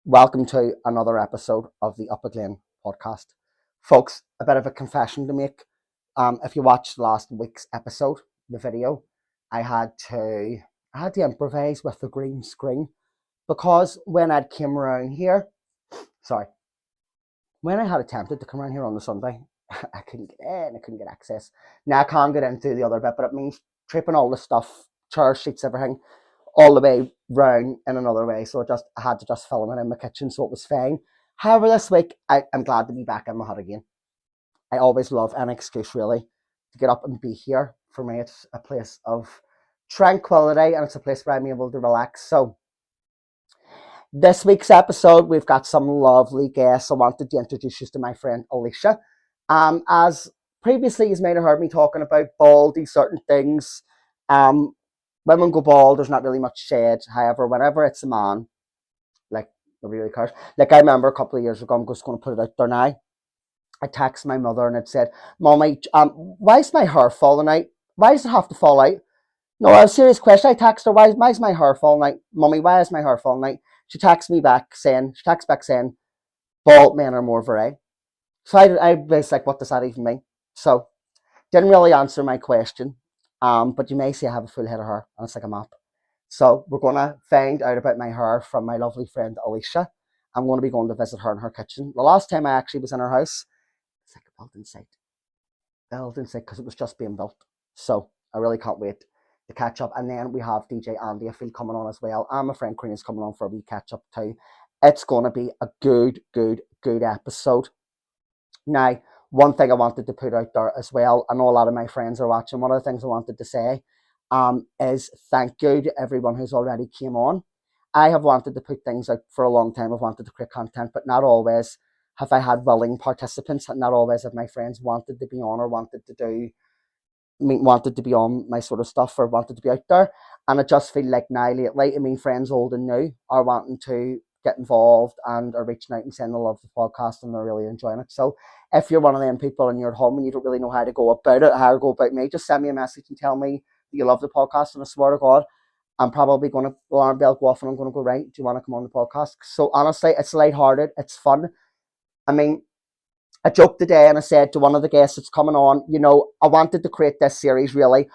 Welcome to another episode of the GLEN podcast. Folks, a bit of a confession to make. If you watched last week's episode, the video, I had to improvise with the green screen because when I came around here, sorry, when I had attempted to come around here on the Sunday, I couldn't get in, I couldn't get access. Now I can't get into the other bit, but it means tripping all the stuff, chair sheets, everything, all the way round in another way. So I had to just film it in my kitchen, so it was fine. However, this week I'm glad to be back in my hut again. I always love an excuse really to get up and be here. For me, it's a place of tranquility and it's a place where I'm able to relax. So this week's episode, we've got some lovely guests. I wanted to introduce you to my friend Alisha. As previously, you may have heard me talking about baldy certain things. Women go bald, there's not really much said. However, whenever it's a man, like, nobody really cares. Like, I remember a couple of years ago, I'm just going to put it out there now. I texted my mother and it said, Mommy, why is my hair falling out? Why does it have to fall out? No, a serious question. I texted her, why is my hair falling out? Mommy, why is my hair falling out? She texts back saying, bald men are more varied. So I was like, what does that even mean? So, didn't really answer my question. But you may see I have a full head of hair and it's like a map. So we're going to find out about my hair from my lovely friend Alisha. I'm going to be going to visit her in her kitchen. The last time I actually was in her house, it's like a building site because it was just being built. So I really can't wait to catch up. And then we have DJ Andy, I feel, coming on as well. And my friend Corina's coming on for a wee catch up too. It's going to be a good episode. Now, one thing I wanted to put out there as well, I know a lot of my friends are watching. One of the things I wanted to say is thank you to everyone who's already came on. I have wanted to put things out for a long time. I've wanted to create content, but not always have I had willing participants. Not always have my friends wanted to be on or wanted to be on my sort of stuff or wanted to be out there. And I just feel like now lately, friends old and new are wanting to get involved and are reaching out and saying they love the podcast and they're really enjoying it. So if you're one of them people and you're at home and you don't really know how to go about it, how to go about me, just send me a message and tell me that you love the podcast. And I swear to God, I'm probably going to alarm bell go off and I'm going to go, right, do you want to come on the podcast? So honestly, it's lighthearted, it's fun. I mean, I joked today and I said to one of the guests that's coming on, I wanted to create this series really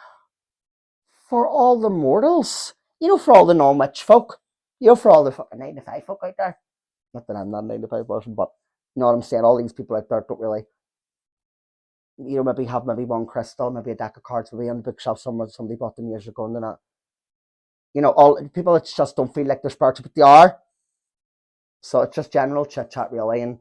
for all the mortals, for all the non-witch folk, for all the fucking 9 to 5 folk out there. Not that I'm not a 9 to 5 person, but you know what I'm saying? All these people out there don't really, maybe have maybe one crystal, maybe a deck of cards, maybe on the bookshelf somewhere somebody bought them years ago and they're not, all people that just don't feel like they're spiritual, but they are. So it's just general chit chat really. And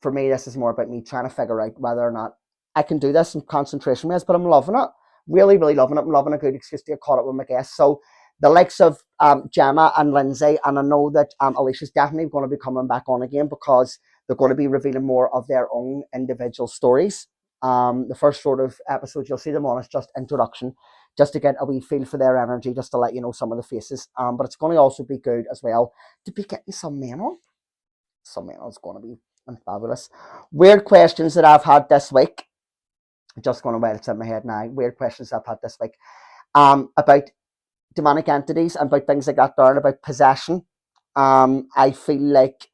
for me, this is more about me trying to figure out whether or not I can do this in concentration ways, but I'm loving it. Really, really loving it. I'm loving a good excuse to get caught up with my guests. So the likes of Gemma and Lindsay, and I know that Alicia's definitely going to be coming back on again because they're going to be revealing more of their own individual stories. The first sort of episode you'll see them on is just introduction, just to get a wee feel for their energy, just to let you know some of the faces. But it's going to also be good as well to be getting some men on. Some men on is going to be fabulous. Weird questions that I've had this week. Just going to wait, it's in my head now. Weird questions I've had this week. About demonic entities and about things like that there and about possession. I feel like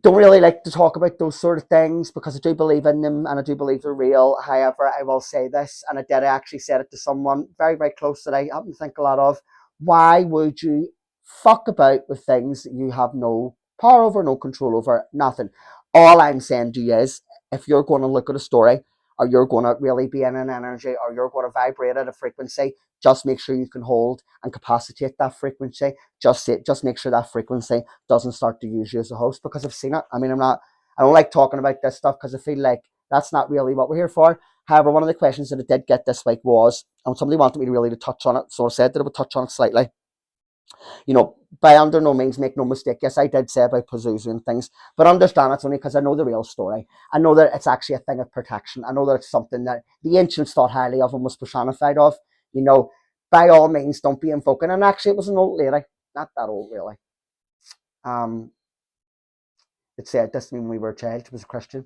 don't really like to talk about those sort of things because I do believe in them and I do believe they're real. However, I will say this, and I actually said it to someone very, very close that I happen to think a lot of. Why would you fuck about with things that you have no power over, no control over, nothing? All I'm saying to you is if you're going to look at a story or you're going to really be in an energy or you're going to vibrate at a frequency, just make sure you can hold and capacitate that frequency. Just make sure that frequency doesn't start to use you as a host because I've seen it. I mean, I don't like talking about this stuff because I feel like that's not really what we're here for. However, one of the questions that I did get this week was, and somebody wanted me to really to touch on it, so I said that I would touch on it slightly. By under no means make no mistake. Yes, I did say about Pazuzu and things, but understand it's only because I know the real story. I know that it's actually a thing of protection. I know that it's something that the ancients thought highly of and was personified of. By all means, don't be invoking. And actually, it was an old lady, not that old really. It said this when we were a child. She was a Christian.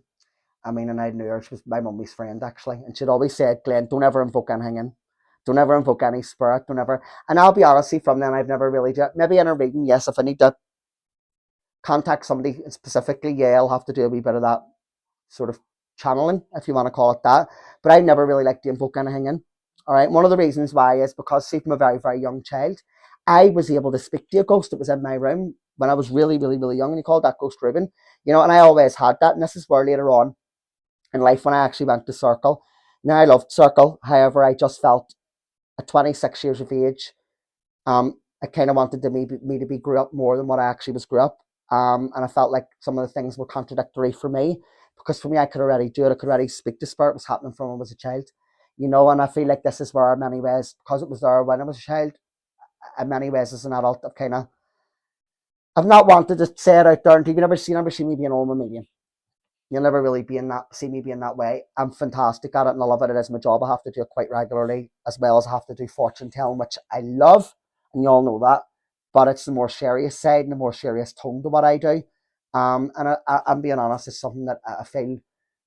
And I knew her. She was my mummy's friend actually, and she'd always said, "Glenn, don't ever invoke anything in. Don't ever invoke any spirit. Don't ever." And I'll be honest, from then I've never really done. Maybe in a reading, yes, if I need to contact somebody specifically, yeah, I'll have to do a wee bit of that sort of channeling, if you want to call it that. But I never really liked to invoke anything in. All right. One of the reasons why is because, see, from a very, very young child, I was able to speak to a ghost that was in my room when I was really, really, really young, and he called that ghost Ruben. And I always had that. And this is where later on in life, when I actually went to Circle, now I loved Circle. However, I just felt at 26 years of age, I kind of wanted me to be grew up more than what I actually was grew up. And I felt like some of the things were contradictory for me, because for me, I could already do it. I could already speak to spirit. It was happening from when I was a child, and I feel like this is where in many ways, because it was there when I was a child, in many ways as an adult, I've not wanted to say it out there, and you never see me being all my medium. You'll never really see me being that way. I'm fantastic at it and I love it. It is my job. I have to do it quite regularly, as well as I have to do fortune telling, which I love, and you all know that. But it's the more serious side and the more serious tone to what I do. And I'm being honest, it's something that I feel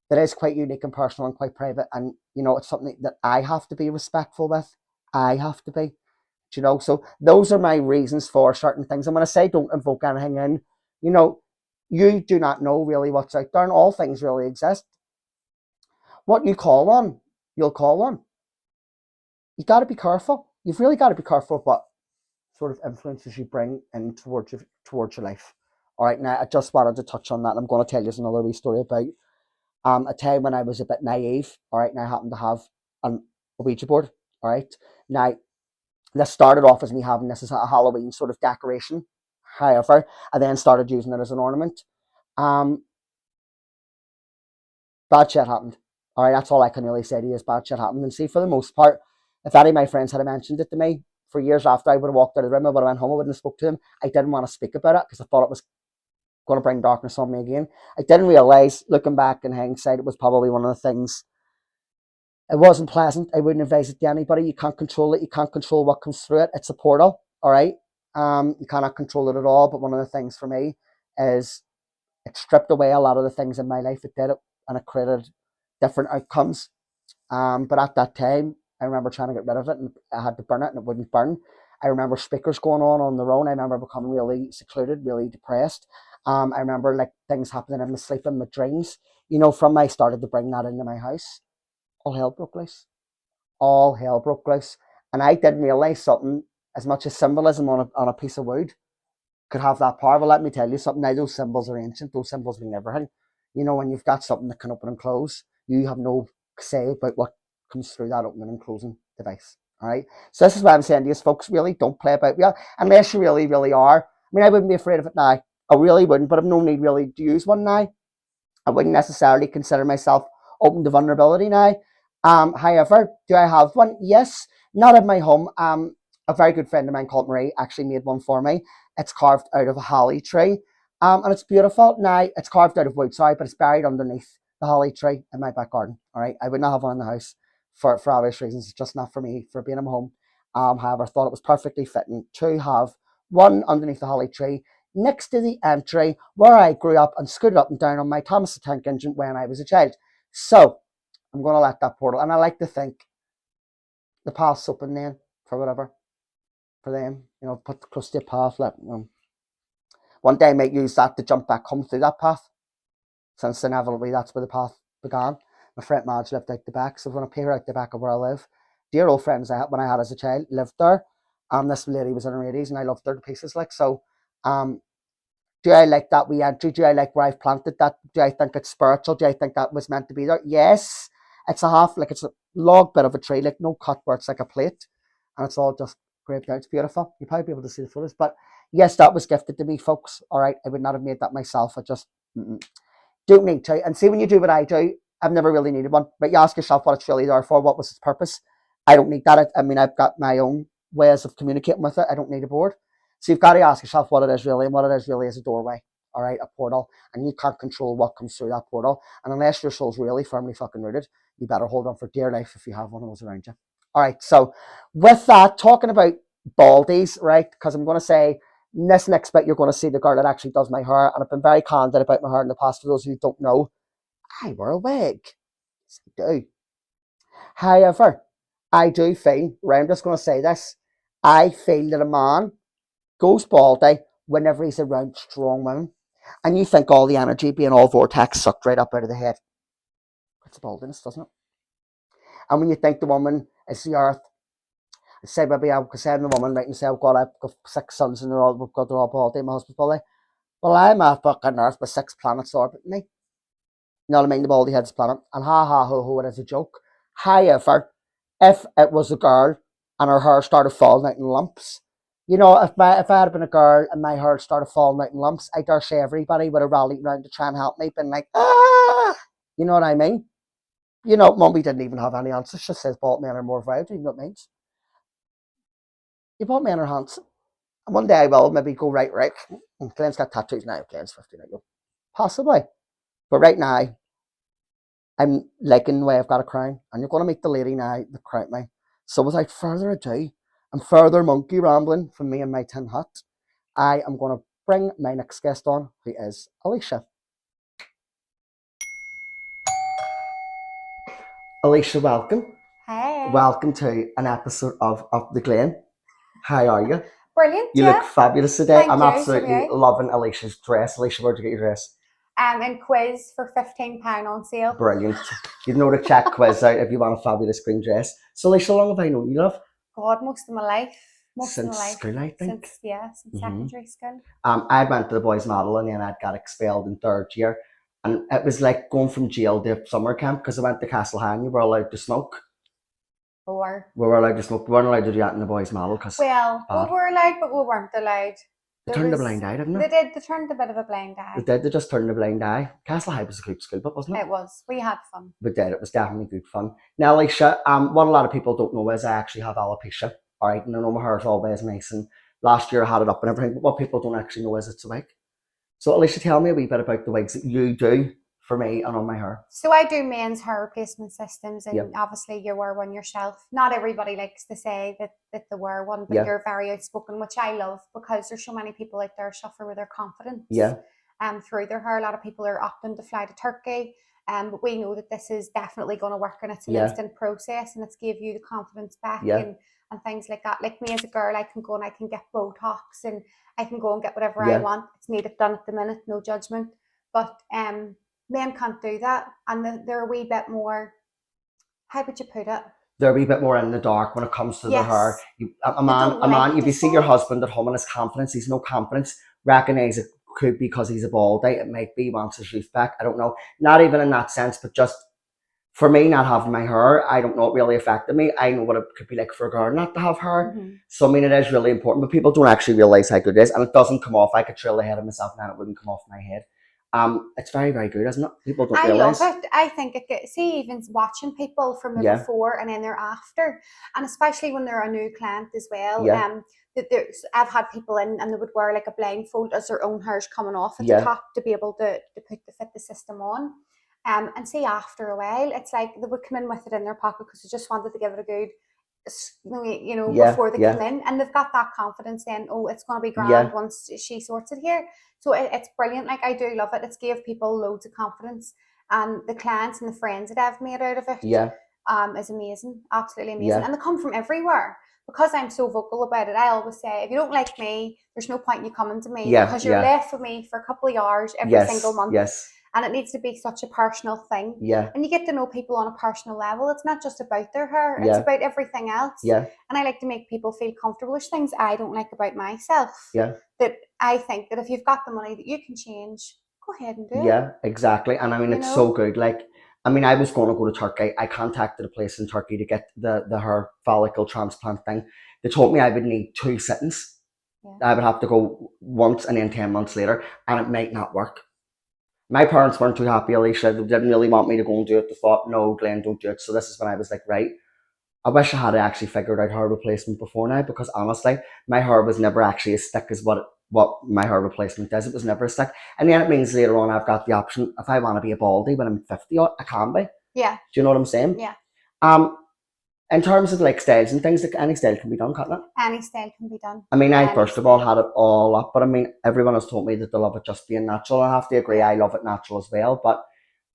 that is quite unique and personal and quite private. And it's something that I have to be respectful with. I have to be. So those are my reasons for certain things. And when I say don't invoke anything in, you know, you do not know really what's out there, and all things really exist. What you call on, you'll call on. You got to be careful. You've really got to be careful of what sort of influences you bring in towards your life. All right, now I just wanted to touch on that. I'm going to tell you another wee story about a time when I was a bit naive. All right, now I happen to have a Ouija board. All right, now this started off as me having this as a Halloween sort of decoration. However, I then started using it as an ornament. Um, Bad shit happened. All right, that's all I can really say to you is bad shit happened. And see, for the most part, if any of my friends had mentioned it to me for years after I would have walked out of the room, I would have went home, I wouldn't have spoke to them. I didn't want to speak about it because I thought it was going to bring darkness on me again. I didn't realise, looking back in hindsight, it was probably one of the things. It wasn't pleasant. I wouldn't advise it to anybody. You can't control it. You can't control what comes through it. It's a portal. All right. You cannot control it at all. But one of the things for me is it stripped away a lot of the things in my life. It did it, and it created different outcomes. But at that time, I remember trying to get rid of it, and I had to burn it, and it wouldn't burn. I remember speakers going on their own. I remember becoming really secluded, really depressed. I remember like things happening in my sleep and my dreams. From I started to bring that into my house, all hell broke loose. All hell broke loose, and I didn't realize something as much as symbolism on a piece of wood could have that power. But let me tell you something. Now those symbols are ancient. Those symbols mean everything. When you've got something that can open and close, you have no say about what comes through that opening and closing device. All right. So this is what I'm saying to you, folks. Really, don't play about it unless you really, really are. I mean, I wouldn't be afraid of it now. I really wouldn't, but I've no need really to use one now. I wouldn't necessarily consider myself open to vulnerability now. However, do I have one? Yes, not in my home. A very good friend of mine called Marie actually made one for me. It's carved out of a holly tree, and it's beautiful. Now it's carved out of wood, sorry, but it's buried underneath the holly tree in my back garden. All right, I would not have one in the house for obvious reasons. It's just not for me for being at home. However, I thought it was perfectly fitting to have one underneath the holly tree next to the entry where I grew up and scooted up and down on my Thomas the Tank Engine when I was a child. So I'm going to let that portal, and I like to think the path's open then for whatever, for them. Put the crusty path. One day I might use that to jump back home through that path, since inevitably that's where the path began. My friend Madge lived out the back, so I'm going to pay her out the back of where I live. Dear old friends when I had as a child lived there. This lady was in her 80s, and I loved her to pieces. So. Do I like that wee entry? Do I like where I've planted that? Do I think it's spiritual? Do I think that was meant to be there? Yes. It's it's a log bit of a tree, like no cut where it's like a plate. And it's all just scraped out. It's beautiful. You'll probably be able to see the photos. But yes, that was gifted to me, folks. All right. I would not have made that myself. I just don't need to. And see, when you do what I do, I've never really needed one. But you ask yourself what it's really there for. What was its purpose? I don't need that. I mean, I've got my own ways of communicating with it. I don't need a board. So you've got to ask yourself what it is really, and what it is really is a doorway, all right, a portal, and you can't control what comes through that portal. And unless your soul's really firmly fucking rooted, you better hold on for dear life if you have one of those around you. All right, so with that, talking about baldies, right, because I'm going to say, in this next bit, you're going to see the girl that actually does my hair, and I've been very candid about my hair in the past. For those who don't know, I wear a wig. Yes, I do. However, I do feel, right, I'm just going to say this, I feel that a man goes baldy whenever he's around strong women. And you think all the energy being all vortex sucked right up out of the head. It's a baldness, doesn't it? And when you think the woman is the earth, say maybe I could say the woman, right, and say, oh God, I've got 6 suns and we've got they're all bald, my husband's bald. Well, I'm a fucking earth with 6 planets orbiting me. You know what I mean? The baldy head's planet. And ha ha ho ho, it is a joke. However, if it was a girl and her hair started falling out in lumps, you know, if I had been a girl and my hair started falling out in lumps, I dare say everybody would have rallied around to try and help me, been like, ah, you know what I mean? You know, Mummy didn't even have any answers. She says bald men are more viable. You know what it means? You bald men are handsome. And one day I will maybe go right. And Glenn's got tattoos now. Glenn's 15. I go, possibly. But right now, I'm liking the way I've got a crown. And you're going to meet the lady now that crowned me. So without further ado, and further monkey rambling from me and my tin hat, I am going to bring my next guest on, who is Alisha. Alisha, welcome. Hey. Welcome to an episode of the GLEN. How are you? Brilliant. You look fabulous today. Thank I'm you, absolutely loving Alisha's dress. Alisha, where'd you get your dress? In Quiz for £15 on sale. Brilliant. You know to check Quiz out if you want a fabulous green dress. So Alisha, how long have I known you, love? God, most of my life. Since school, I think. Since secondary school. I went to the boys' model and then I got expelled in 3rd year. And it was like going from jail to summer camp because I went to Castle and you were allowed to smoke. We were allowed to smoke. We weren't allowed to do that in the boys' model because. Well, we were allowed, but we weren't allowed. They turned a blind eye, didn't they? They did. They turned a bit of a blind eye. They did. They just turned a blind eye. Castle High was a good school, but wasn't it? It was. We had fun. We did. It was definitely good fun. Now, Alisha, what a lot of people don't know is I actually have alopecia. All right, and I know my hair's always nice. And last year I had it up and everything. But what people don't actually know is it's a wig. So, Alisha, tell me a wee bit about the wigs that you do for me and on my hair. So I do men's hair replacement systems, and obviously you wear one yourself. Not everybody likes to say that they wear one, but you're very outspoken, which I love because there's so many people out there suffer with their confidence. Through their hair. A lot of people are opting to fly to Turkey. But we know that this is definitely going to work, and it's an instant process, and it's give you the confidence back and things like that. Like me as a girl, I can go and I can get Botox and I can go and get whatever I want. It's needed done at the minute, no judgment. But men can't do that, and they're a wee bit more, how would you put it? They're a wee bit more in the dark when it comes to their hair. A man, if you see your husband at home and his confidence, he's no confidence, recognise it could be because he's a baldy. It might be he wants his youth back. I don't know. Not even in that sense, but just for me not having my hair, I don't know, it really affected me. I know what it could be like for a girl not to have hair. So I mean, it is really important, but people don't actually realise how good it is, and it doesn't come off. I could trail the head of myself and then it wouldn't come off my head. It's very, very good, isn't it? People don't realise. I love it. I think see, even watching people from the before and then they're after, and especially when they're a new client as well. I've had people in and they would wear like a blindfold as their own hair's coming off at the top to be able to fit the system on. And see, after a while, it's like they would come in with it in their pocket because they just wanted to give it a good, before they come in, and they've got that confidence then, oh, it's going to be grand once she sorts it here. So it's brilliant. Like, I do love it. It's gave people loads of confidence, and the clients and the friends that I've made out of it is amazing, absolutely amazing. And they come from everywhere. Because I'm so vocal about it, I always say, if you don't like me, there's no point in you coming to me because you're left with me for a couple of hours every single month. And it needs to be such a personal thing. And you get to know people on a personal level. It's not just about their hair. It's about everything else. And I like to make people feel comfortable. There's things I don't like about myself. That I think that if you've got the money that you can change, go ahead and do it. Yeah, exactly. And I mean, it's so good. Like, I mean, I was going to go to Turkey. I contacted a place in Turkey to get the hair follicle transplant thing. They told me I would need 2 sittings. I would have to go once and then 10 months later, and it might not work. My parents weren't too happy, Alisha. They didn't really want me to go and do it. They thought, no, Glenn, don't do it. So this is when I was like, right. I wish I had actually figured out hair replacement before now, because honestly, my hair was never actually as thick as what my hair replacement is. It was never as thick. And then it means later on I've got the option, if I want to be a baldy when I'm 50, I can be. Do you know what I'm saying? In terms of like styles and things, like any style can be done, can't it? Any style can be done. I mean, I first of all had it all up, but I mean, everyone has told me that they love it just being natural. I have to agree, I love it natural as well, but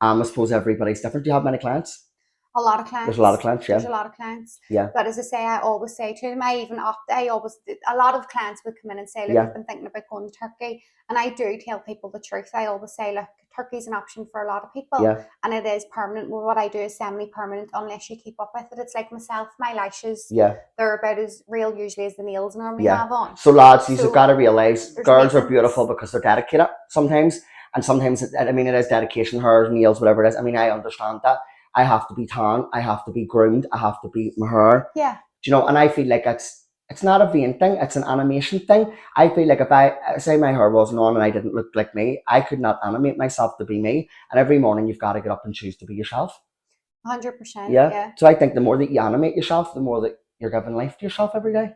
I suppose everybody's different. Do you have many clients? A lot of clients. There's a lot of clients, yeah. There's a lot of clients. Yeah. But as I say, I always say to them, a lot of clients would come in and say, look, I've been thinking about going to Turkey. And I do tell people the truth. I always say, look, Turkey's an option for a lot of people. Yeah. And it is permanent. Well, what I do is semi-permanent unless you keep up with it. It's like myself, my lashes. Yeah. They're about as real usually as the nails normally have on. So lads, you've got to realise girls are beautiful because they're dedicated sometimes. And sometimes, I mean, it is dedication, hair, nails, whatever it is. I mean, I understand that. I have to be tan, I have to be groomed, I have to be my hair. Yeah. Do you know, and I feel like it's not a vain thing, it's an animation thing. I feel like if I say my hair wasn't on and I didn't look like me, I could not animate myself to be me. And every morning you've got to get up and choose to be yourself. 100%. Yeah. So I think the more that you animate yourself, the more that you're giving life to yourself every day.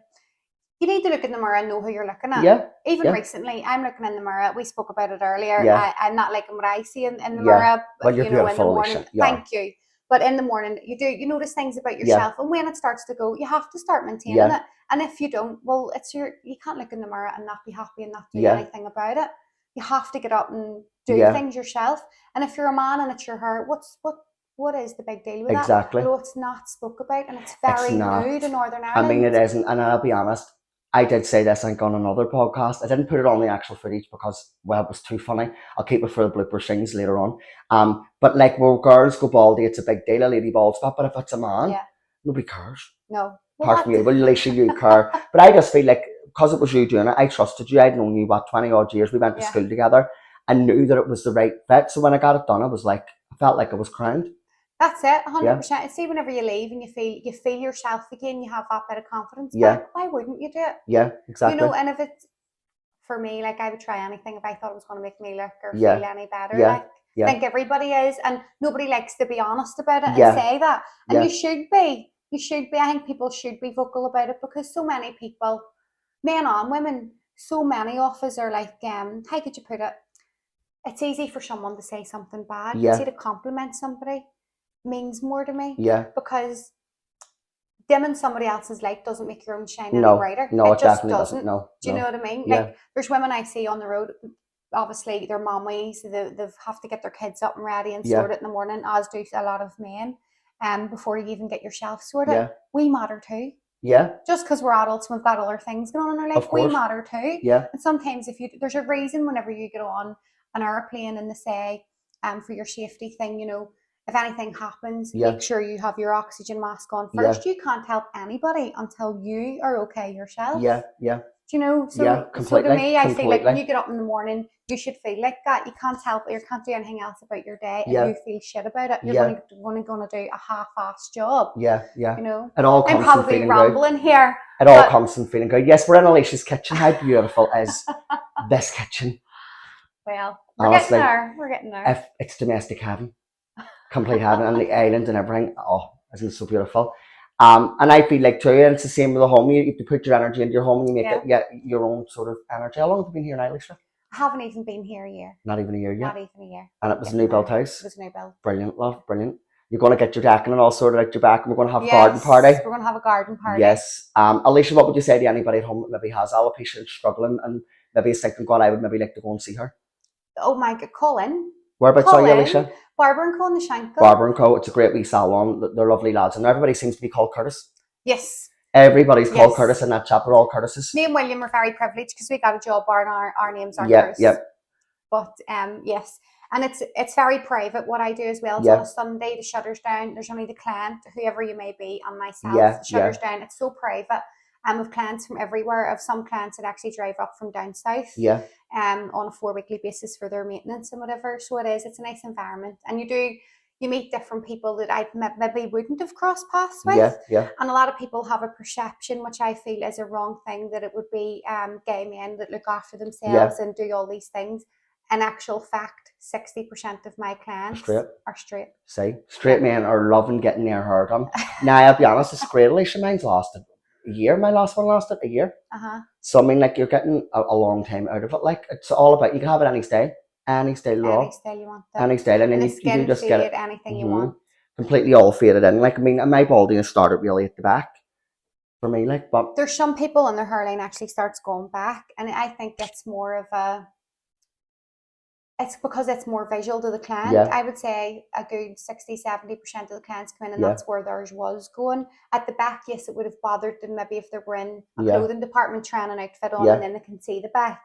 You need to look in the mirror and know who you're looking at. Yeah. Even recently, I'm looking in the mirror. We spoke about it earlier. Yeah. I'm not liking what I see in the mirror. Well, you're beautiful, in the morning. Alisha. Thank you. But in the morning, you notice things about yourself, and when it starts to go, you have to start maintaining it. And if you don't, well, you can't look in the mirror and not be happy and not do anything about it. You have to get up and do things yourself. And if you're a man and it's your hair, what is the big deal with that? Exactly. Well, it's not spoke about, and it's very new to Northern Ireland. I mean, it isn't, and I'll be honest. I did say this, I think, on another podcast. I didn't put it on the actual footage because, well, it was too funny. I'll keep it for the blooper scenes later on. But like where girls go baldy, it's a big deal, a lady bald spot. But if it's a man, nobody cares. No. Apart from you, well, Alisha, you care. But I just feel like, because it was you doing it, I trusted you. I'd known you, 20 odd years. We went to school together. I knew that it was the right fit. So when I got it done, I felt like I was crowned. That's it, 100%. See, whenever you leave and you feel yourself again, you have that bit of confidence back. Why wouldn't you do it? Yeah, exactly. And if it's, for me, like, I would try anything if I thought it was going to make me look or feel any better. I think everybody is, and nobody likes to be honest about it and say that. And you should be. You should be. I think people should be vocal about it because so many people, men and women, so many of us are like, how could you put it? It's easy for someone to say something bad. It's easy to compliment somebody. Means more to me. Because dimming somebody else's light doesn't make your own shine any brighter. No, it just doesn't. No. Do you know what I mean? Like, there's women I see on the road, obviously they're mommies, they have to get their kids up and ready and sorted in the morning, as do a lot of men. Before you even get yourself sorted. We matter too. Yeah. Just because we're adults, we've got other things going on in our life, we matter too. Yeah. And sometimes there's a reason whenever you get on an airplane and they say, for your safety thing, if anything happens, make sure you have your oxygen mask on first. You can't help anybody until you are okay yourself. Yeah. Do you know? So, so to me, I feel like when you get up in the morning, you should feel like that. You can't help it. You can't do anything else about your day, and you feel shit about it. You're only going to do a half-assed job. Yeah. It all comes from feeling rambling good. Here. It all comes from feeling good. Yes, we're in Alisha's kitchen. How beautiful is this kitchen? Well, honestly, we're getting there. If it's domestic heaven. Complete heaven, and the island and everything. Oh, isn't it so beautiful? And I feel like too, and it's the same with the home. You have to put your energy into your home and you make it your own sort of energy. How long have you been here now, Alisha? I haven't even been here a year. Not even a year yet? Not even a year. And it was a new built house? It was a new build. Brilliant, love, brilliant. You're going to get your decking and all sorted out your back, and we're going to have a garden party. We're going to have a garden party. Yes. Alisha, what would you say to anybody at home that maybe has alopecia and struggling and maybe is thinking, God, I would maybe like to go and see her? Oh my God, call in. Whereabouts are you, Alisha? Barber & Co in the Shankill. Barber & Co, it's a great wee salon. They're lovely lads, and everybody seems to be called Curtis. Yes. Everybody's called Curtis in that chapter, all Curtises. Me and William are very privileged because we got a job bar and our names aren't Curtis. Yeah. But yes, and it's very private what I do as well. So on a Sunday, the shutter's down. There's only the client, whoever you may be, and myself. The shutter's down. It's so private. With clients from everywhere. Of some clients that actually drive up from down south. Yeah. On a 4-weekly basis for their maintenance and whatever. So it's a nice environment, and you meet different people that I maybe wouldn't have crossed paths with. Yeah. And a lot of people have a perception, which I feel is a wrong thing, that it would be gay men that look after themselves and do all these things. In actual fact, 60% of my clients are straight. See, straight men are loving getting their hair done. Now, I'll be honest, it's great. Alisha, mine's lasted a year. My last one lasted a year. So I mean, like, you're getting a long time out of it. Like, it's all about, you can have it any style you want. Any style, and then you do just get it anything you want. Completely all faded in. Like, I mean, my baldiness started really at the back for me. Like, but there's some people and their hairline actually starts going back, and I think it's more of a It's because it's more visual to the client. I would say a good 60-70% of the clients come in, and that's where theirs was going. At the back, yes, it would have bothered them maybe if they were in a clothing department trying an outfit on, and then they can see the back.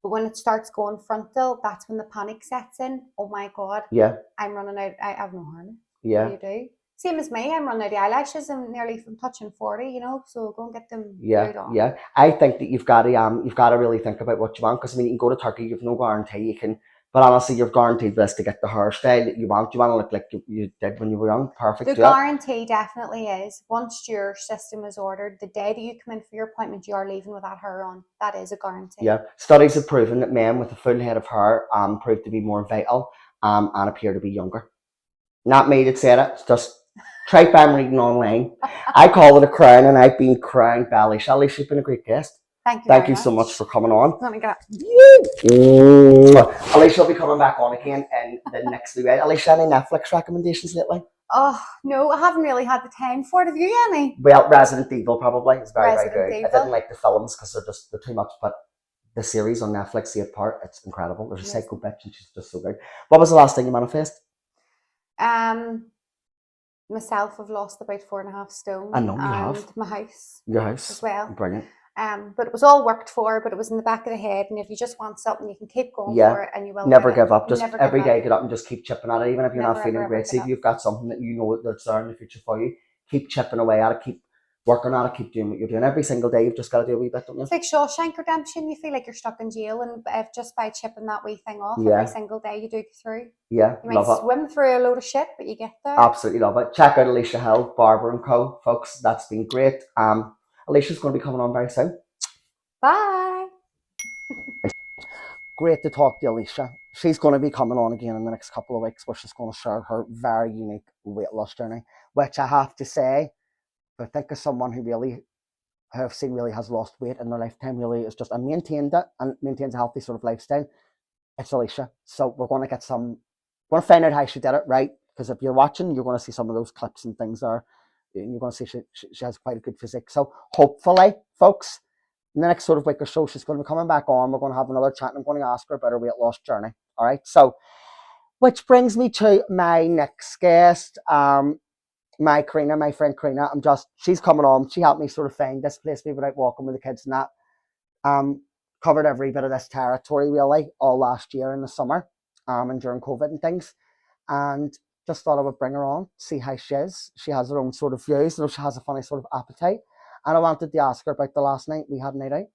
But when it starts going frontal, that's when the panic sets in. Oh my God. Yeah. I'm running out. I have no hair. Yeah. What do you do? Same as me. I'm running out of eyelashes. I'm touching 40, you know, so go and get them glued on. Yeah. I think that you've got to really think about what you want, because I mean, you can go to Turkey, you've no guarantee you can, but honestly, you're guaranteed this to get the hairstyle that you want. You want to look like you did when you were young. Perfect. The guarantee definitely is, once your system is ordered, the day that you come in for your appointment, you are leaving with that hair on. That is a guarantee. Yeah. Studies have proven that men with a full head of hair prove to be more vital and appear to be younger. Not me that said it. It's just type I'm reading online. I call it a crown, and I've been crowned by Alisha. Alisha's been a great guest. Thank you so much for coming on. Let me get Alisha will be coming back on again in the next week. Alisha, any Netflix recommendations lately? Oh, no, I haven't really had the time for it. Have you any? Well, Resident Evil probably. It's very good. Evil. I didn't like the films because they're too much, but the series on Netflix, the part, it's incredible. There's a psycho bitch and she's just so good. What was the last thing you manifest? Myself, I've lost about 4.5 stone. I know you have. My house. Your house as well. Brilliant. But it was all worked for, but it was in the back of the head, and if you just want something, you can keep going for it, and you will never give up. Just every day get up and just keep chipping at it, even if you're not feeling great. See if you've got something that you know that's there in the future for you, keep chipping away at it, keep working on it, keep doing what you're doing. Every single day you've just got to do a wee bit, don't you? It's like Shawshank Redemption. You feel like you're stuck in jail, and just by chipping that wee thing off every single day you do through. Yeah, you might swim through a load of shit, but you get there. Absolutely love it. Check out Alisha Hill, Barber & Co. Folks, that's been great. Alicia's going to be coming on very soon. Bye. Great to talk to Alisha. She's going to be coming on again in the next couple of weeks, where she's going to share her very unique weight loss journey, which I have to say, I think of someone who really have seen really has lost weight in their lifetime, really is just and maintained it and maintains a healthy sort of lifestyle. It's Alisha. So we're going to find out how she did it, right? Because if you're watching, you're going to see some of those clips and things there, and you're going to see she has quite a good physique. So hopefully, folks, in the next sort of week or so, she's going to be coming back on. We're going to have another chat, and I'm going to ask her about her weight loss journey. All right. So, which brings me to my next guest, my Corina, my friend Corina. She's coming on. She helped me sort of find this place without walking with the kids and that. Covered every bit of this territory really all last year in the summer, and during COVID and things, and just thought I would bring her on, see how she is. She has her own sort of views, she has a funny sort of appetite, and I wanted to ask her about the last night we had a night out.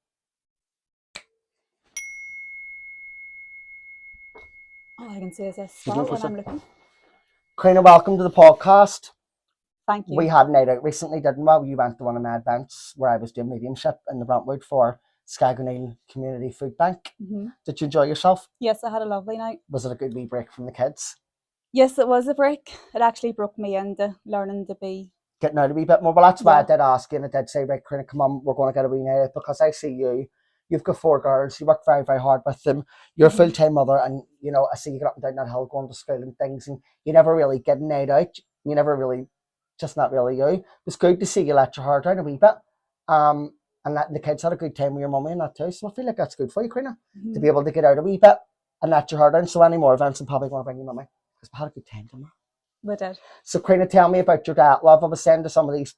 All I can say is this start when I'm looking. Corina, welcome to the podcast. Thank you. We had a night out recently, didn't we? You went to one of my events where I was doing mediumship in the Brentwood for Skagerneel Community Food Bank. Mm-hmm. Did you enjoy yourself? Yes, I had a lovely night. Was it a good wee break from the kids? Yes, it was a break. It actually broke me into learning to be getting out a wee bit more. Well, that's why I did ask you, and I did say, right, Corina, come on, we're going to get a wee night out, because I see you've got 4 girls, you work very, very hard with them, you're a full-time mother, and, you know, I see you get up and down that hill going to school and things, and you never really get a night out, you never really, just not really you. It's good to see you let your heart down a wee bit, and that the kids had a good time with your mummy and that too, so I feel like that's good for you, Corina, to be able to get out a wee bit and let your heart down. So any more events, I'm probably going to bring your mummy, because we had a good time tomorrow. We did. So, Corina, tell me about your diet, love. I was saying to some of these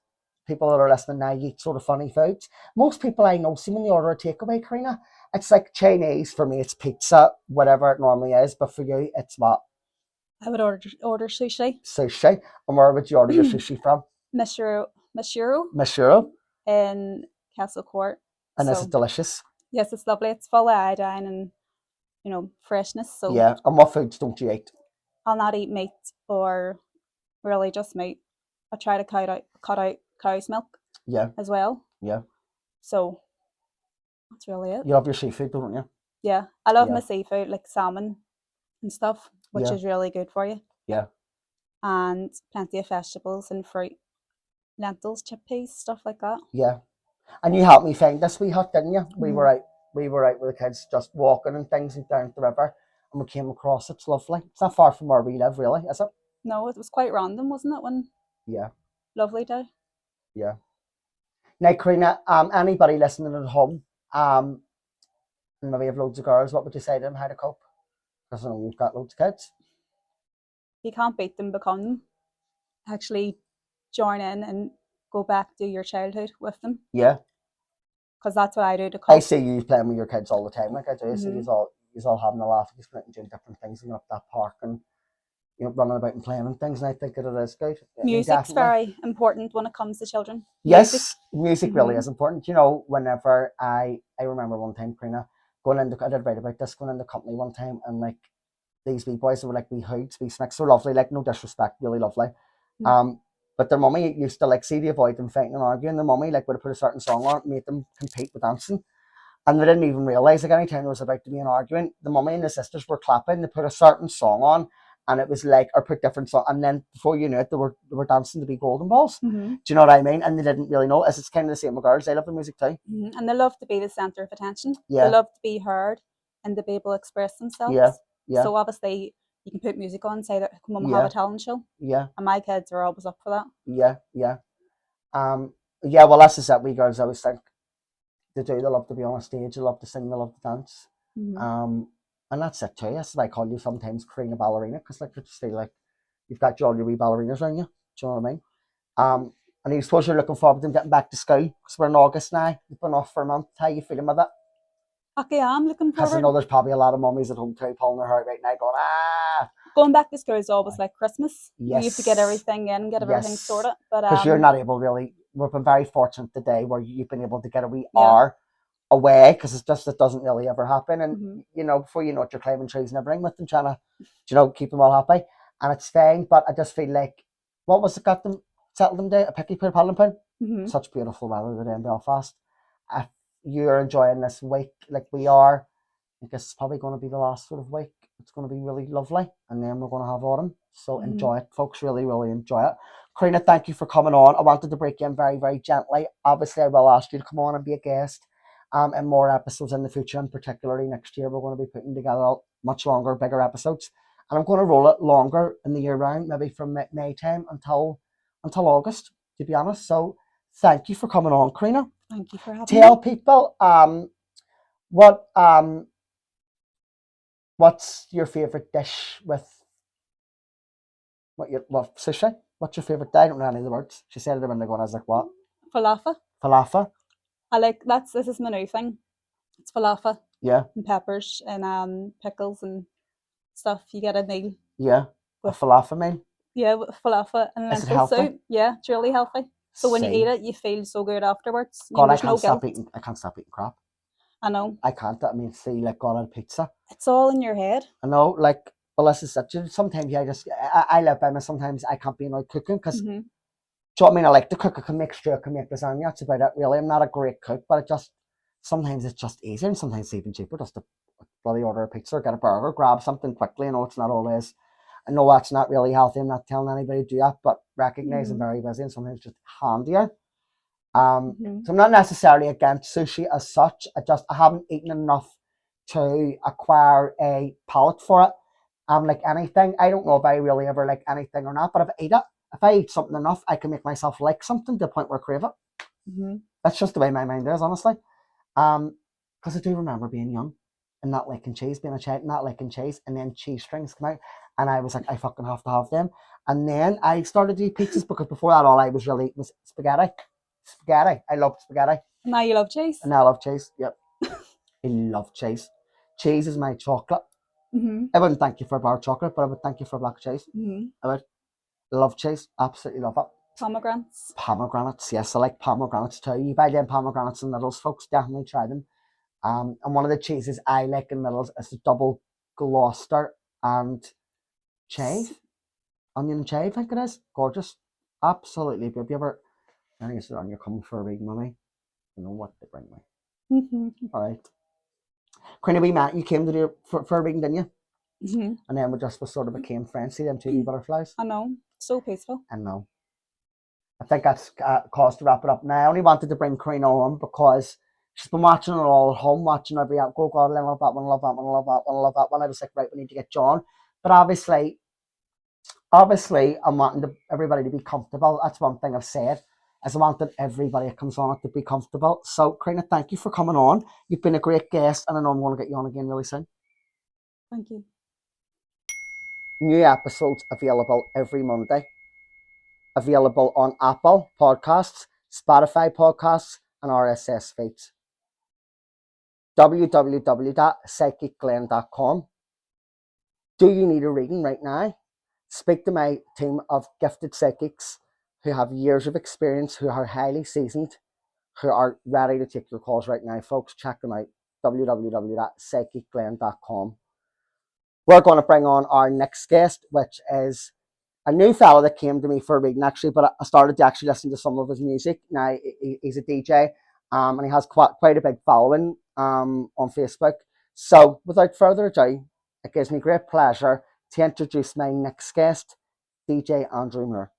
people that are listening now, you eat sort of funny foods. Most people I know see when they order a takeaway, Corina, it's like Chinese. For me, it's pizza, whatever it normally is. But for you, it's what? I would order sushi. Sushi. And where would you order your sushi from? Mashiro. In Castle Court. And is it delicious? Yes, it's lovely. It's full of iodine and, you know, freshness. So yeah. And what foods don't you eat? I'll not eat meat, or really just meat. I try to cut out cow's milk. Yeah. As well. Yeah. So that's really it. You love your seafood, don't you? Yeah. I love my seafood, like salmon and stuff, which is really good for you. Yeah. And plenty of vegetables and fruit. Lentils, chickpeas, stuff like that. Yeah. And you helped me find this wee hut, didn't you? Mm-hmm. We were out with the kids just walking and things and down the river, and we came across it. It's lovely. It's not far from where we live, really, is it? No, it was quite random, wasn't it? Lovely day. Yeah. Now, Corina, anybody listening at home, and maybe have loads of girls, what would you say to them how to cope? Because I know you've got loads of kids. You can't beat them, become them. Actually join in and go back to your childhood with them. Yeah. Because that's what I do to cope. I see you playing with your kids all the time. Like I do. I see you all having a laugh. You're doing different things and you're up that park and running about and playing and things. And I think it is good. Music's very important when it comes to children. Yes, music really is important. Whenever I remember one time, Corina, I did write about this, going into company one time, and like these wee boys, they were like wee hoods, wee smicks, so lovely, like no disrespect, really lovely. But their mummy used to like see to avoid them fighting and arguing. Their mummy like would have put a certain song on, made them compete with dancing. And they didn't even realise, like, any time there was about to be an argument, the mummy and the sisters were clapping, they put a certain song on, and it was like, or put different songs, and then before you knew it, they were dancing to be golden balls. Do you know what I mean? And they didn't really know. It's kind of the same with girls. They love the music too. And they love to be the centre of attention. Yeah. They love to be heard and to be able to express themselves. Yeah. So obviously, you can put music on and say that, come on, we'll have a talent show. Yeah. And my kids are always up for that. Yeah. Well, that's just that we girls always think they do. They love to be on a stage. They love to sing. They love to dance. And that's it too. That's why I call you sometimes Corina Ballerina, because like you just feel like you've got all your wee ballerinas around you. Do you know what I mean? And I suppose you're looking forward to them getting back to school, because we're in August now. You've been off for a month. How are you feeling with it? Okay, I'm looking forward. Because I know there's probably a lot of mummies at home too pulling their hair out right now going, Going back to school is always like Christmas. Yes. You have to get everything in, get everything sorted. But because you're not able really. We've been very fortunate today where you've been able to get a wee hour away, because it doesn't really ever happen. And before you know it, you're climbing trees and everything with them, trying to keep them all happy. And it's fine, but I just feel like, what was it got them, settled them down? A picky pair paddling pound? Such beautiful weather today in Belfast. If you're enjoying this week like we are, I guess it's probably going to be the last sort of week. It's going to be really lovely, and then we're going to have autumn. So enjoy it, folks. Really, really enjoy it. Corina, thank you for coming on. I wanted to break you in very, very gently. Obviously, I will ask you to come on and be a guest in more episodes in the future, and particularly next year, we're going to be putting together much longer, bigger episodes. And I'm going to roll it longer in the year round, maybe from May time until August, to be honest. So thank you for coming on, Corina. Thank you for having me. Tell people what's your favourite dish with sushi? What's your favourite dish? I don't know any of the words. She said it a minute ago and I was like, what? Falafel. This is my new thing. It's falafel. Yeah. And peppers and pickles and stuff. You get a meal. Yeah. A falafel meal. Yeah, with falafel and lentil soup. Yeah, it's really healthy. So when you eat it, you feel so good afterwards. God, I can't stop eating crap. I know. I can't. I mean, see, like, God, on pizza. It's all in your head. I know, like, well, this is such a, sometimes I live by me, sometimes I can't be annoyed cooking, because, do you know what I mean? I like to cook, I can make stew, I can make lasagna, that's about it, really. I'm not a great cook, but sometimes it's just easier, and sometimes it's even cheaper just to bloody order a pizza or get a burger, grab something quickly. I know it's not always, I know that's not really healthy, I'm not telling anybody to do that, but recognize I'm very busy, and sometimes it's just handier. So I'm not necessarily against sushi as such. I haven't eaten enough to acquire a palate for it. Like anything, I don't know if I really ever like anything or not, but if I eat something enough, I can make myself like something to the point where I crave it. That's just the way my mind is, honestly. Because I do remember being young and not liking cheese, being a child, not liking cheese, and then cheese strings come out, and I was like, I fucking have to have them. And then I started to eat pizzas, because before that, all I was really eating was spaghetti. I love spaghetti. Now you love cheese? And now I love cheese, yep. I love cheese. Cheese is my chocolate. I wouldn't thank you for a bar of chocolate, but I would thank you for a block of cheese. I would. Love cheese, absolutely love it. Pomegranates, yes, I like pomegranates too. You buy them pomegranates and littles, folks, definitely try them. And one of the cheeses I like in littles is the double Gloucester and chive. Onion and chive, I think it is. Gorgeous. Absolutely. Have you ever, I think it's on, you're coming for a reading with me. You know what to bring me. All right. Corina, we met, you came to do for a reading, didn't you? And then we sort of became friends. See them two wee butterflies? I know. So peaceful. I know. I think that's cause to wrap it up now. I only wanted to bring Corina on because she's been watching it all at home, watching every out. Go, God, I love that one, I love that one, I love that one, I love that one. I was like, right, we need to get John. But obviously, I'm wanting everybody to be comfortable. That's one thing I've said. I wanted everybody that comes on it to be comfortable. So, Corina, thank you for coming on. You've been a great guest, and I know I'm going to get you on again really soon. Thank you. New episodes available every Monday. Available on Apple Podcasts, Spotify Podcasts, and RSS feeds. www.psychicglen.com. Do you need a reading right now? Speak to my team of gifted psychics who have years of experience, who are highly seasoned, who are ready to take your calls right now. Folks, check them out. www.psychicglen.com. We're going to bring on our next guest, which is a new fellow that came to me for a reading, actually, but I started to actually listen to some of his music. Now, he's a DJ, and he has quite a big following on Facebook. So, without further ado, it gives me great pleasure to introduce my next guest, DJ Andrew Moore.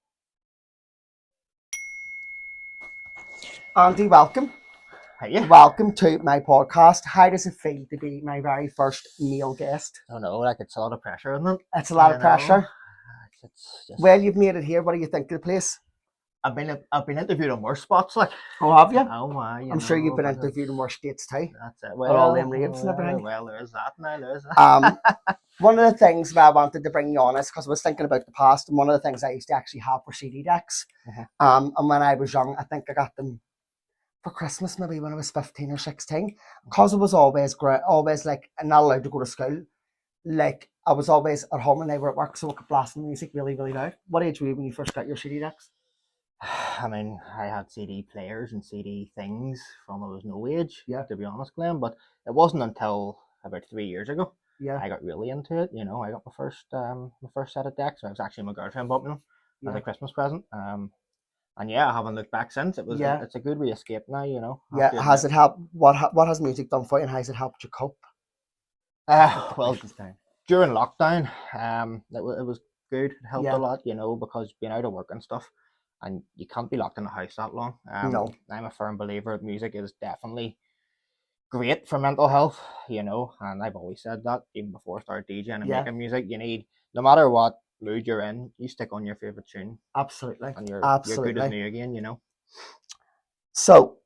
Andy, welcome. Hiya. Welcome to my podcast. How does it feel to be my very first male guest? I don't know, like it's a lot of pressure, isn't it? It's a lot of pressure. It's just... Well, you've made it here. What do you think of the place? I've been interviewed on worse spots, like. Oh, have you? Oh my! I'm sure you've been interviewed in worse states too. That's it. Well, all them raves and everything. Well, there is that now. There is that. One of the things that I wanted to bring you on is because I was thinking about the past, and one of the things I used to actually have were CD decks. And when I was young, I think I got them for Christmas, maybe when I was 15 or 16, because I was always like not allowed to go to school. Like I was always at home and they were at work, so I could blast the music really, really loud. What age were you when you first got your CD decks? I mean, I had CD players and CD things from I was no age, to be honest, Glenn. But it wasn't until about 3 years ago I got really into it. You know, I got my first set of decks. It was actually my girlfriend bought me them as a Christmas present. And yeah, I haven't looked back since. It's a good way escape now. You know. Has it helped? What has music done for you, and how has it helped you cope? Well, during lockdown, it was good. It helped a lot, you know, because being out of work and stuff, and you can't be locked in the house that long. No. I'm a firm believer that music is definitely great for mental health, you know, and I've always said that even before I started DJing and making music. You need, no matter what mood you're in, you stick on your favorite tune. Absolutely. And you're good as new again, you know. So,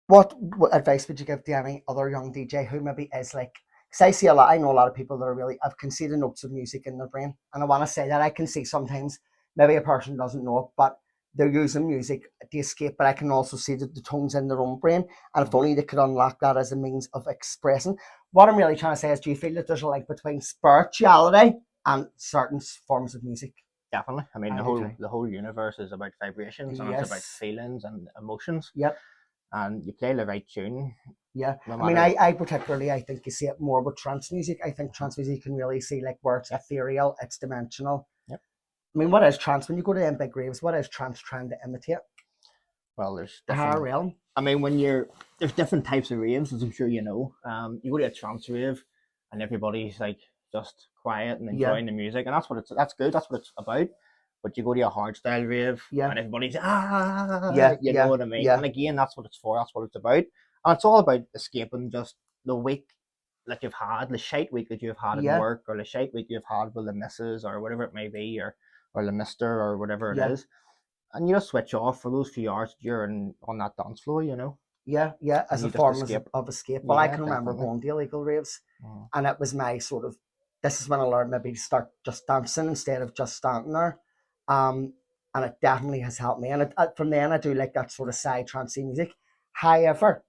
what advice would you give to any other young DJ who maybe is like, because I know a lot of people that are really, I've can see the notes of music in their brain. And I want to say that I can see sometimes maybe a person doesn't know it, but they're using music to escape, but I can also see the tones in their own brain. And if only they could unlock that as a means of expressing. What I'm really trying to say is, do you feel that there's a link between spirituality and certain forms of music? Definitely. I mean, the whole universe is about vibrations and it's about feelings and emotions. Yep. And you play the right tune. Yeah. I mean, I particularly, I think you see it more with trance music. I think trance music can really see like where it's ethereal, it's dimensional. Yep. I mean, what is trance? When you go to them big raves, what is trance trying to imitate? Well, there's different realm. I mean, there's different types of raves, as I'm sure you know. You go to a trance rave and everybody's like just quiet and enjoying the music, and that's good, that's what it's about. But you go to a hard style rave and everybody's you know what I mean? And again, that's what it's for, that's what it's about. And it's all about escaping just the week that you've had, the shite week that you've had at work, or the shite week you've had with the missus or whatever it may be, or the mister or whatever it is. And you just switch off for those few hours you're on that dance floor, you know. Yeah, as a form of escape. Well, I can remember going to illegal raves, and it was my sort of, this is when I learned maybe to start just dancing instead of just standing there. And it definitely has helped me. And from then I do like that sort of side trancey music. However,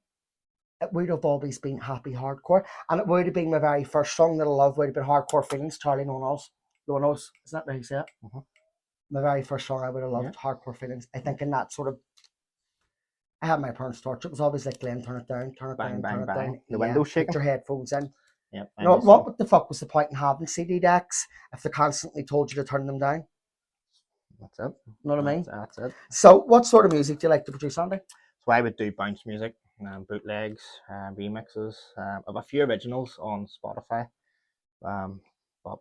it would have always been happy hardcore, and it would have been my very first song that I love. Would have been Hardcore Feelings, Charlie Lonos. Isn't that how you say it? My very first song I would have loved, Hardcore Feelings. I think in that sort of, I had my parents' torch. It was always like, Glenn, turn it down, turn it down, turn it down. The window shaking. Put your headphones in. Yep. You know, what the fuck was the point in having CD decks if they constantly told you to turn them down? That's it. You know what I mean? That's it. So what sort of music do you like to produce, Andy? So I would do bounce music, bootlegs, remixes. I have a few originals on Spotify. But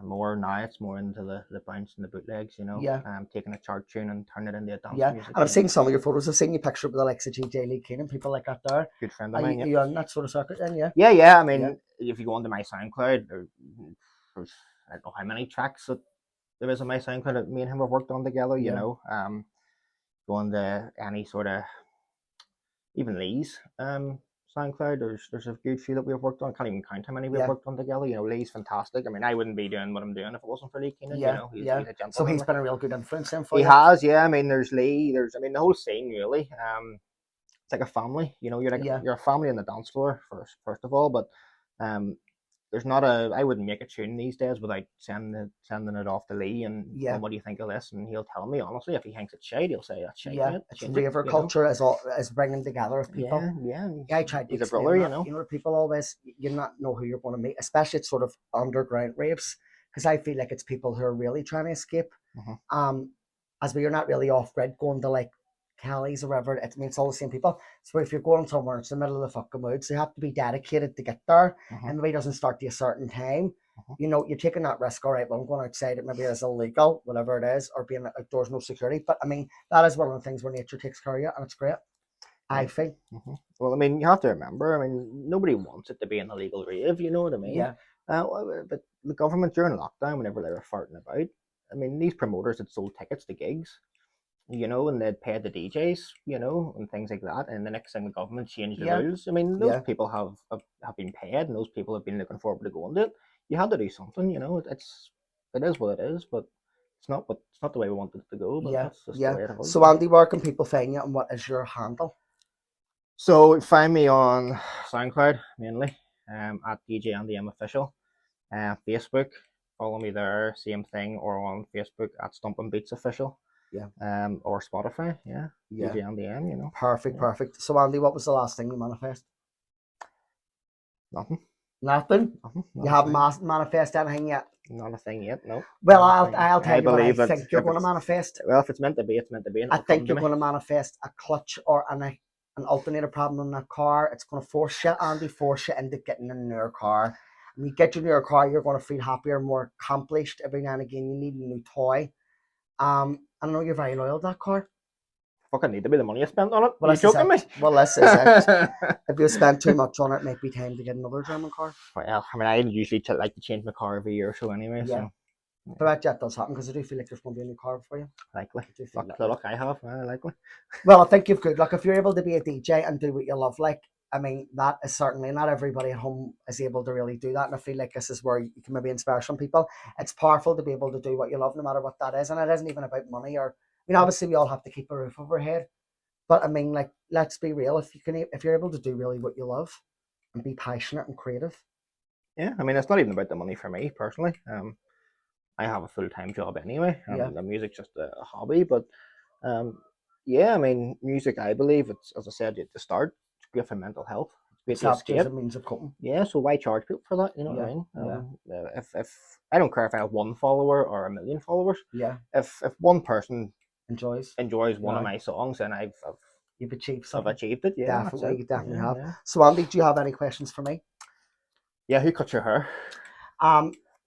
more now, it's more into the bounce and the bootlegs, you know. Taking a chart tune and turning it into a dance music. And I've seen some of your photos. I've seen you picture with the likes of GJ Lee Keenan, people like that there. Good friend of mine. Are you on that sort of circuit then, yeah? Yeah. I mean, if you go onto my SoundCloud, there's I don't know how many tracks that there is on my SoundCloud that me and him have worked on together, you know. Going to any sort of, even Lee's SoundCloud. There's a good few that we've worked on. I can't even count how many we've worked on together. You know, Lee's fantastic. I mean, I wouldn't be doing what I'm doing if it wasn't for Lee Keenan. You know, he's a gentleman. So he's been a real good influence then for you. He has, yeah. I mean, there's Lee. I mean, the whole scene really. It's like a family. You know, you're a family on the dance floor first of all, but there's not I wouldn't make a tune these days without sending it off to Lee and what do you think of this, and he'll tell me honestly. If he thinks it's shite, he'll say that's shite. Yeah, it's raver culture is bringing together of people. Yeah. I tried to he's a brother, that. You know, people always you not know who you're going to meet, especially it's sort of underground raves, because I feel like it's people who are really trying to escape. As we are not really off grid going to like Kelly's or wherever, it's all the same people. So if you're going somewhere, it's the middle of the fucking woods, so you have to be dedicated to get there, and maybe it doesn't start to a certain time. You know, you're taking that risk. All right, well, I'm going outside, it maybe it's illegal, whatever it is, or being outdoors, no security. But I mean, that is one of the things where nature takes care of you, and it's great. I think. Well, I mean, you have to remember, I mean, nobody wants it to be an illegal rave, you know what I mean? Yeah. But the government during lockdown, whenever they were farting about, I mean, these promoters had sold tickets to gigs, you know, and they'd paid the DJs, you know, and things like that. And the next thing the government changed the rules. I mean, those people have been paid, and those people have been looking forward to going to it. You had to do something, you know. It is what it is, but it's not the way we wanted it to go. But that's just the way it was. So Andy, where can people find you, and what is your handle? So find me on SoundCloud mainly, at DJ Andy M Official, Facebook. Follow me there, same thing, or on Facebook at Stumpin' Beats Official. Or Spotify, DJ Andy M, you know. Perfect. So Andy, what was the last thing you manifest? Nothing. You haven't manifest anything yet? Not a thing yet, no. Well, I'll tell you what I think you're going to manifest. Well, if it's meant to be, it's meant to be. I think you're going to manifest a clutch or an alternator problem in that car. It's going to force you into getting a newer car. When you get your newer car, you're going to feel happier, more accomplished. Every now and again, you need a new toy. I know you're very loyal to that car. Fucking need to be the money I spent on it. Well, Are you joking me? Well, this is it. If you spend too much on it, it might be time to get another German car. Well, I mean, I usually like to change my car every year or so anyway. So. But I bet that does happen, because I do feel like there's going to be a new car for you. Likely. The luck I have, likely. Well, I think you've good luck. If you're able to be a DJ and do what you love, like, I mean, that is certainly not everybody at home is able to really do that. And I feel like this is where you can maybe inspire some people. It's powerful to be able to do what you love, no matter what that is. And it isn't even about money I mean, obviously we all have to keep a roof over our head. But I mean, like, let's be real. If you're able to do really what you love and be passionate and creative. Yeah, I mean, it's not even about the money for me personally. I have a full-time job anyway. The music's just a hobby. But I mean, music, I believe, it's, as I said at the start, it's great for mental health. It's great as a means of coping. Yeah, so why charge people for that? You know what I mean? If I don't care if I have 1 follower or 1 million followers. Yeah. If one person enjoys one of my songs, then you've achieved something. I've achieved it. Yeah, definitely, you definitely have. Yeah. So Andy, do you have any questions for me? Yeah, who cut your hair?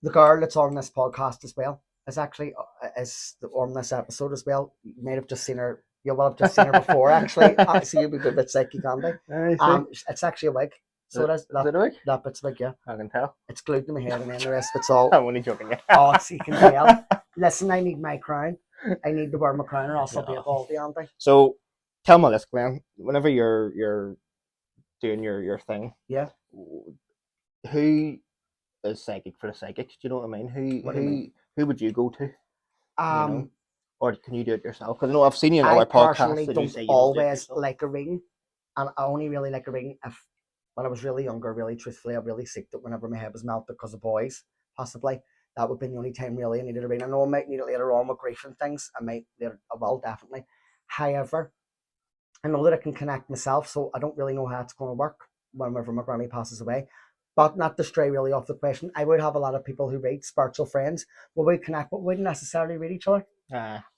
The girl that's on this podcast as well is actually on this episode as well. You might have just seen her. You will have just seen her before, actually. So you'll be a bit psychic, Andy. It's actually a wig. So it is. Is it a wig? That bit's a wig, yeah. I can tell. It's glued to my head, and then the rest of it's all. I'm only joking. Oh, you can tell. Listen, I need my crown. I need to wear my crown, or else I'll be a baldy, Andy. So, tell me this, Glenn. Whenever you're doing your thing, who is psychic for the psychics? Do you know what I mean? Who would you go to? You know? Or can you do it yourself? Because I know I've seen you in other podcasts. I personally don't always like a reading, and I only really like a reading if, when I was really younger, really truthfully, I really seeked it whenever my head was melted because of boys, possibly. That would be the only time really I needed a reading. I know I might need it later on with grief and things. I will definitely. However, I know that I can connect myself, so I don't really know how it's going to work whenever my granny passes away. But not to stray really off the question, I would have a lot of people who read, spiritual friends. Well, we connect, but wouldn't necessarily read each other.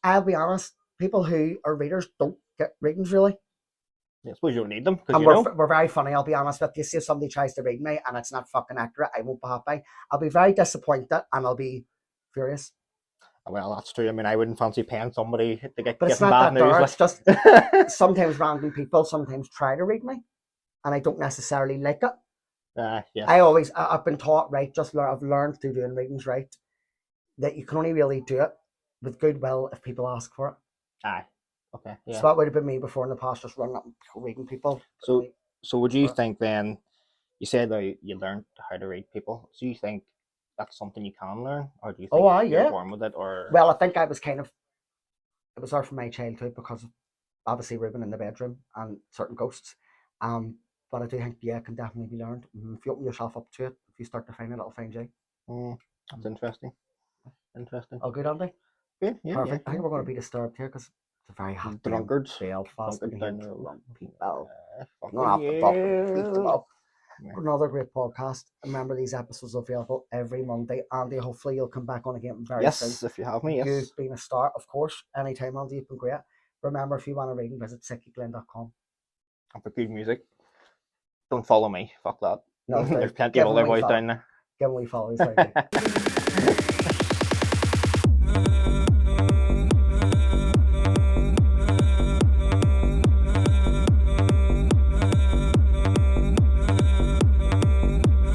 I'll be honest, people who are readers don't get readings really. Yeah, I suppose you don't need them. And we're very funny, I'll be honest with you. See, if somebody tries to read me and it's not fucking accurate, I won't be happy. I'll be very disappointed and I'll be furious. Well, that's true. I mean, I wouldn't fancy paying somebody to get it's not bad that news. It's just sometimes random people sometimes try to read me and I don't necessarily like it. Yes. I've been taught, right, I've learned through doing readings, right, that you can only really do it with goodwill if people ask for it. Aye. Okay. Yeah. So that would have been me before in the past, just running up and reading people. So So would you think then, you said that you learned how to read people, so you think that's something you can learn, or do you think you're born with it? Or well, I think I was kind of, it was there from my childhood because of obviously Ruben in the bedroom and certain ghosts. But I do think, yeah, it can definitely be learned. If you open yourself up to it, if you start to find it, it'll find you. That's interesting. Interesting. Oh, good, Andy? Good, yeah. Perfect. I think we're going to be disturbed here because it's a very hot drunkards. Belfast. Drunkards down the road. People. Not have to talk to beat them up. Another great podcast. Remember, these episodes are available every Monday. Andy, hopefully you'll come back on again very soon. Yes, if you have me, yes. You've been a star, of course. Anytime, Andy, you've been great. Remember, if you want to read, visit psychicglen.com. And for good music, don't follow me. Fuck that. No, there's plenty of other boys down there. Give them a wee follow.